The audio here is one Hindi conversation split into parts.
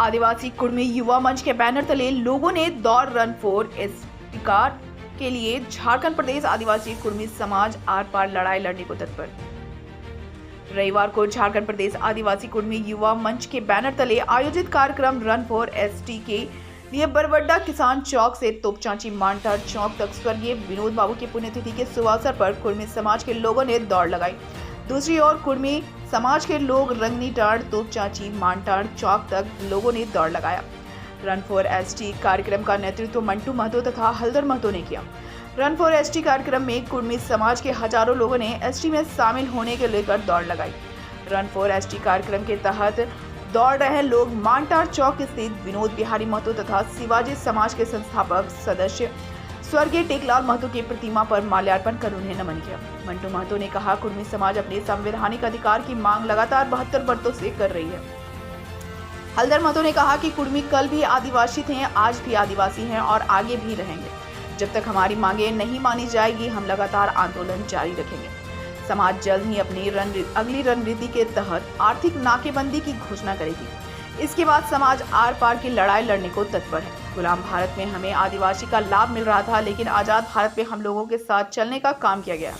आदिवासी कुर्मी युवा मंच के बैनर तले लोगों ने दौड़ रन फॉर एसटी के लिए झारखंड प्रदेश आदिवासी कुर्मी समाज आर पार लड़ाई लड़ने को तत्पर। रविवार को झारखंड प्रदेश आदिवासी कुर्मी युवा मंच के बैनर तले आयोजित कार्यक्रम रन फॉर एसटी के लिए बरवड्डा किसान चौक से तोपचांची मानटार चौक तक स्वर्गीय विनोद बाबू की पुण्यतिथि के शुभ अवसर पर कुर्मी समाज के लोगों ने दौड़ लगाई। दूसरी ओर कुर्मी समाज के लोग रंगनीटाड़ तोपचांची मानटाड़ चौक तक लोगों ने दौड़ लगाया। रन फॉर एसटी कार्यक्रम का नेतृत्व मंटू महतो तथा हल्दर महतो ने किया। रन फॉर एसटी कार्यक्रम में कुर्मी समाज के हजारों लोगों ने एसटी में शामिल होने के लेकर दौड़ लगाई। रन फॉर एसटी कार्यक्रम के तहत दौड़ रहे लोग मानटार चौक स्थित विनोद बिहारी महतो तथा शिवाजी समाज के संस्थापक सदस्य स्वर्गीय टेकलाल महतो की प्रतिमा पर माल्यार्पण कर उन्हें नमन किया। मंटू महतो ने कहा, कुर्मी समाज अपने संवैधानिक अधिकार की मांग लगातार 72 वर्षों से कर रही है। हल्दर महतो ने कहा कि कुर्मी कल भी आदिवासी थे, आज भी आदिवासी हैं और आगे भी रहेंगे। जब तक हमारी मांगे नहीं मानी जाएगी, हम लगातार आंदोलन जारी रखेंगे। समाज जल्द ही अपनी अगली रणनीति के तहत आर्थिक नाकेबंदी की घोषणा करेगी। इसके बाद समाज आर पार की लड़ाई लड़ने को तत्पर है। गुलाम भारत में हमें आदिवासी का लाभ मिल रहा था, लेकिन आजाद भारत में हम लोगों के साथ चलने का काम किया गया।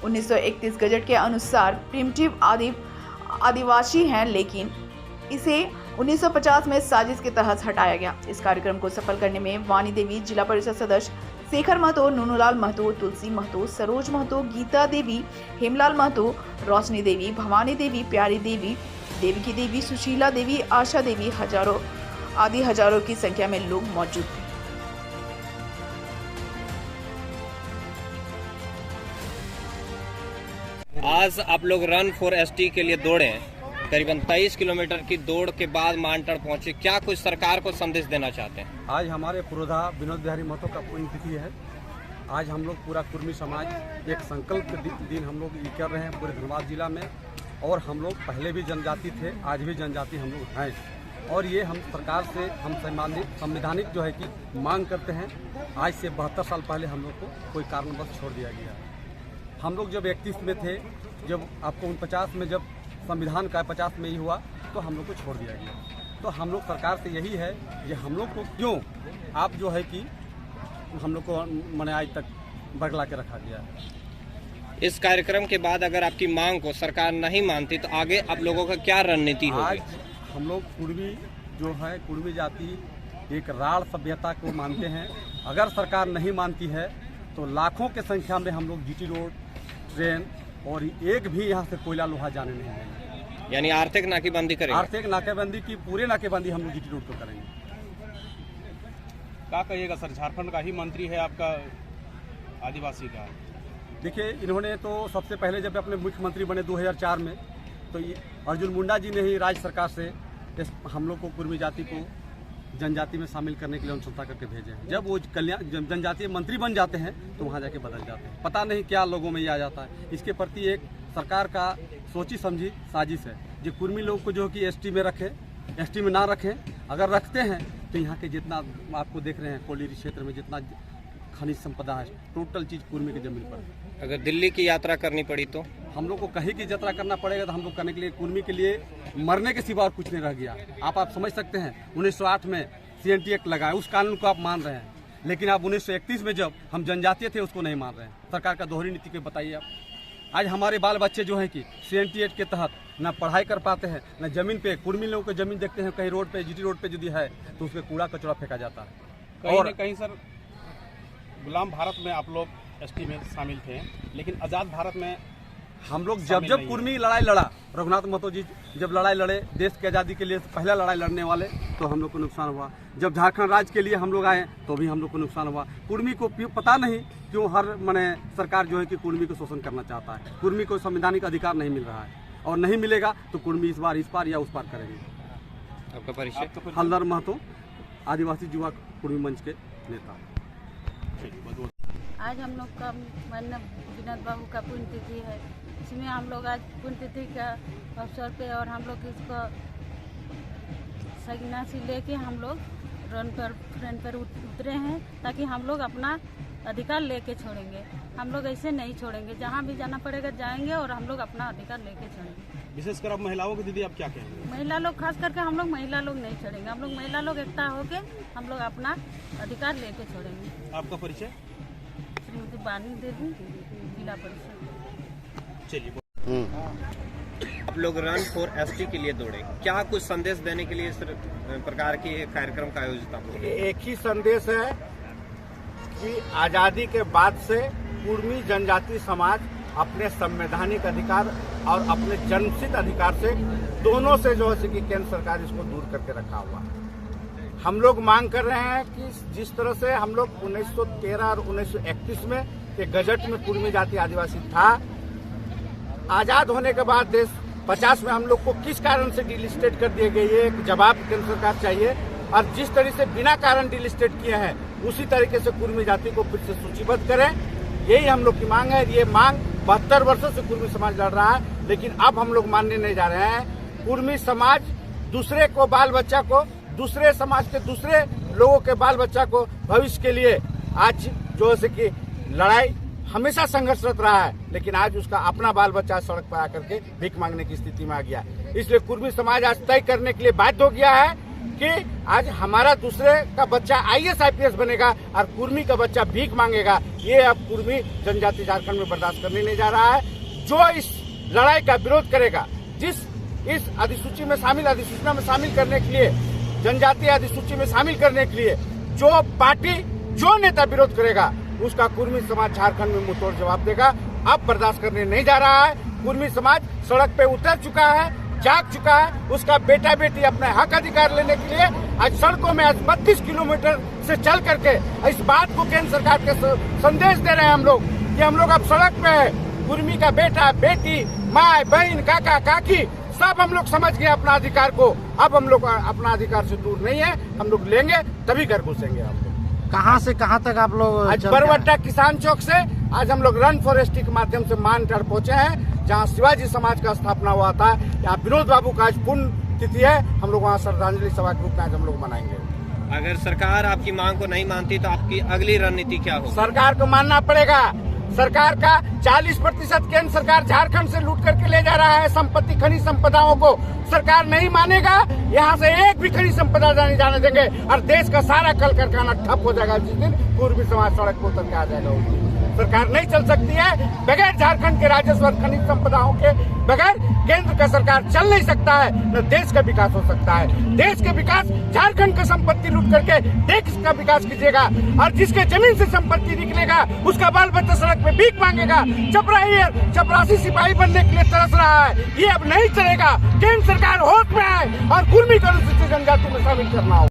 1931 गजट के अनुसार प्रिमिटिव आदिवासी हैं, लेकिन इसे 1950 में साजिश के तहत हटाया गया। इस कार्यक्रम को सफल करने में वाणी देवी, जिला परिषद सदस्य शेखर महतो, नूनूलाल महतो, तुलसी महतो, सरोज महतो, गीता देवी, हेमलाल महतो, रोशनी देवी, भवानी देवी, प्यारी देवी, देवकी देवी, सुशीला देवी, आशा देवी, हजारों की संख्या में लोग मौजूद थे। आज आप लोग रन फॉर एसटी के लिए दौड़े हैं। करीबन 23 किलोमीटर की दौड़ के बाद मानटाड़ पहुंचे। क्या कुछ सरकार को संदेश देना चाहते हैं? आज हमारे पुरोधा विनोद बिहारी महतो का पुण्यतिथि है। आज हम लोग पूरा कुर्मी समाज एक संकल्प दिन हम लोग ये कर रहे हैं पूरे धनबाद जिला में। और हम लोग पहले भी जनजाति थे, आज भी जनजाति हम लोग हैं। और ये हम सरकार से हम संवैधानिक जो है कि मांग करते हैं। आज से 72 साल पहले हम लोग को कोई कारणवश छोड़ दिया गया। हम लोग जब 31 में थे, जब आपको 49 में जब संविधान का 50 में ही हुआ, तो हम लोग को छोड़ दिया गया। तो हम लोग सरकार से यही है कि हम लोग को क्यों आप जो है कि हम लोग को मैंने आज तक बरगला के रखा गया है। इस कार्यक्रम के बाद अगर आपकी मांग को सरकार नहीं मानती तो आगे आप लोगों का क्या रणनीति होगी? आज हम लोग कुर्मी जो है, कुर्मी जाति एक राढ़ सभ्यता को मानते हैं। अगर सरकार नहीं मानती है तो लाखों के संख्या में हम लोग जीटी रोड, ट्रेन और एक भी यहाँ से कोयला लोहा जाने नहीं देंगे। यानी आर्थिक नाकेबंदी करेंगे? आर्थिक नाकेबंदी की पूरे नाकेबंदी हम लोग जीटी रोड पर करेंगे। क्या कहिएगा सर, झारखंड का ही मंत्री है आपका आदिवासी का। देखिए, इन्होंने तो सबसे पहले जब अपने मुख्यमंत्री बने 2004 में, तो अर्जुन मुंडा जी ने ही राज्य सरकार से हम लोग को कुर्मी जाति को जनजाति में शामिल करने के लिए अनुशंसा करके भेजे हैं। जब वो जनजातीय मंत्री बन जाते हैं तो वहाँ जाके बदल जाते हैं। पता नहीं क्या लोगों में ये आ जाता है। इसके प्रति एक सरकार का सोची समझी साजिश है जो कुर्मी लोग को जो कि एसटी में रखें, एसटी में ना रखें। अगर रखते हैं तो यहाँ के जितना आपको देख रहे हैं कोयली क्षेत्र में जितना खनिज संपदा है, टोटल चीज़ कुर्मी की जमीन पर। अगर दिल्ली की यात्रा करनी पड़ी तो हम लोग को कहीं की यात्रा करना पड़ेगा। तो हम लोग करने के लिए कुर्मी के लिए मरने के सिवा और कुछ नहीं रह गया। आप समझ सकते हैं 1908 में CNT एक्ट लगाया, उस कानून को आप मान रहे हैं, लेकिन आप 1931 में जब हम जनजातीय थे उसको नहीं मान रहे हैं। सरकार का दोहरी नीति को बताइए आप। आज हमारे बाल बच्चे जो हैं कि CNT एक्ट के तहत ना पढ़ाई कर पाते हैं, ना जमीन पे। कुर्मी लोगों को जमीन देखते हैं कहीं रोड पे, जीटी रोड पे यदि है तो उसमें कूड़ा कचरा फेंका जाता है। कहीं न कहीं सर, गुलाम भारत में आप लोग एसटी में शामिल थे, लेकिन आज़ाद भारत में हम लोग जब कुर्मी लड़ाई लड़ा, रघुनाथ महतो जी जब लड़ाई लड़े देश की आज़ादी के लिए, पहला लड़ाई लड़ने वाले, तो हम लोग को नुकसान हुआ। जब झारखंड राज्य के लिए हम लोग आए तो भी हम लोग को नुकसान हुआ। कुर्मी को पता नहीं क्यों हर सरकार जो है कि कुर्मी को शोषण करना चाहता है। कुर्मी को संवैधानिक अधिकार नहीं मिल रहा है और नहीं मिलेगा तो कुर्मी इस पार या उस पार करेंगे। आपका परिचय? हल्दर महतो, आदिवासी युवा कुर्मी मंच के नेता। आज हम लोग का विनोद बाबू का पुण्यतिथि है। इसमें हम लोग आज पुण्यतिथि का अवसर पे और हम लोग इसको सगना से लेके हम लोग रन पर उतरे हैं ताकि हम लोग अपना अधिकार लेके छोड़ेंगे। हम लोग ऐसे नहीं छोड़ेंगे, जहाँ भी जाना पड़ेगा जाएंगे और हम लोग अपना अधिकार लेके छोड़ेंगे। विशेषकर अब महिलाओं की दीदी आप क्या कहेंगे? महिला लोग खास करके हम लोग महिला लोग नहीं छोड़ेंगे। हम लोग महिला लोग एकता होके हम लोग अपना अधिकार लेके छोड़ेंगे। आपका परिचय? श्रीमती बानी देवी, जिला परिषद। चलिए। आप लोग रन फॉर एसटी के लिए दौड़े, क्या कुछ संदेश देने के लिए इस प्रकार की कार्यक्रम का आयोजित हुआ? एक ही संदेश है कि आज़ादी के बाद से कुर्मी जनजाति समाज अपने संवैधानिक अधिकार और अपने जन्मसिद्ध अधिकार से दोनों से जो है कि केंद्र सरकार इसको दूर करके रखा हुआ है। हम लोग मांग कर रहे हैं कि जिस तरह से हम लोग 1913 और 1931 में एक गजट में कुर्मी जाति आदिवासी था, आजाद होने के बाद देश 50 में हम लोग को किस कारण से डिलिस्टेट कर दिए गए, ये एक जवाब केंद्र सरकार चाहिए। और जिस तरह से बिना कारण डिलिस्टेट किए हैं उसी तरीके से कुर्मी जाति को फिर से सूचीबद्ध करें, यही हम लोग की मांग है। ये मांग 72 वर्षों से कुर्मी समाज लड़ रहा है, लेकिन अब हम लोग मानने नहीं जा रहे हैं। कुर्मी समाज दूसरे को बाल बच्चा को, दूसरे समाज के दूसरे लोगों के बाल बच्चा को भविष्य के लिए आज जो है कि लड़ाई हमेशा संघर्षरत रहा है, लेकिन आज उसका अपना बाल बच्चा सड़क पर आकर के भीख मांगने की स्थिति में आ गया। इसलिए कुर्मी समाज आज तय करने के लिए बाध्य हो गया है कि आज हमारा दूसरे का बच्चा IAS IPS बनेगा और कुर्मी का बच्चा भीख मांगेगा। ये अब कुर्मी जनजाति झारखंड में बर्दाश्त करने नहीं जा रहा है। जो इस लड़ाई का विरोध करेगा, जिस इस अधिसूची में शामिल, अधिसूचना में शामिल करने के लिए, जनजातीय अधिसूची में शामिल करने के लिए जो पार्टी, जो नेता विरोध करेगा, उसका कुर्मी समाज झारखंड में मुंहतोड़ जवाब देगा। अब बर्दाश्त करने नहीं जा रहा है। कुर्मी समाज सड़क पे उतर चुका है, जाग चुका है। उसका बेटा बेटी अपने हक अधिकार लेने के लिए आज सड़कों में आज 32 किलोमीटर से चल करके इस बात को केंद्र सरकार के संदेश दे रहे हैं हम लोग कि हम लोग अब सड़क पे है। कुर्मी का बेटा बेटी, माँ बहन, काका काकी सब हम लोग समझ गए अपना अधिकार को। अब हम लोग अपना अधिकार से दूर नहीं है, हम लोग लेंगे तभी घर घुसेंगे। हम लोग कहाँ से कहाँ तक आप लोग? आज बरवट्टा किसान चौक से आज हम लोग रन फॉर एसटी के माध्यम से मानगढ़ पहुंचे हैं, जहां शिवाजी समाज का स्थापना हुआ था। यहाँ विनोद बाबू का आज पुण्य तिथि है। हम लोग वहाँ श्रद्धांजलि सभा के रूप में आज हम लोग मनाएंगे। अगर सरकार आपकी मांग को नहीं मानती तो आपकी अगली रणनीति क्या होगी? सरकार को मानना पड़ेगा। सरकार का 40% केंद्र सरकार झारखंड से लूट करके ले जा रहा है संपत्ति, खनिज संपदाओं को। सरकार नहीं मानेगा, यहाँ से एक भी खनिज संपदा नहीं जाने देंगे और देश का सारा कल कारखाना ठप हो जाएगा। जिस दिन कुर्मी समाज सड़क पर उतर के आ जाएगा, उस दिन सरकार नहीं चल सकती है। बगैर झारखंड के राजस्व और खनिज संपदाओं के बगैर केंद्र का सरकार चल नहीं सकता है, न देश का विकास हो सकता है। देश के विकास झारखंड का संपत्ति लूट करके देश का विकास कीजिएगा, और जिसके जमीन से संपत्ति निकलेगा उसका बाल बच्चा सड़क पे भीख मांगेगा। चपरासी सिपाही बनने के लिए तरस रहा है, ये अब नहीं चलेगा। केंद्र सरकार होश में आए और कुर्मी को अनुसूचित जनजाति में शामिल करना हो।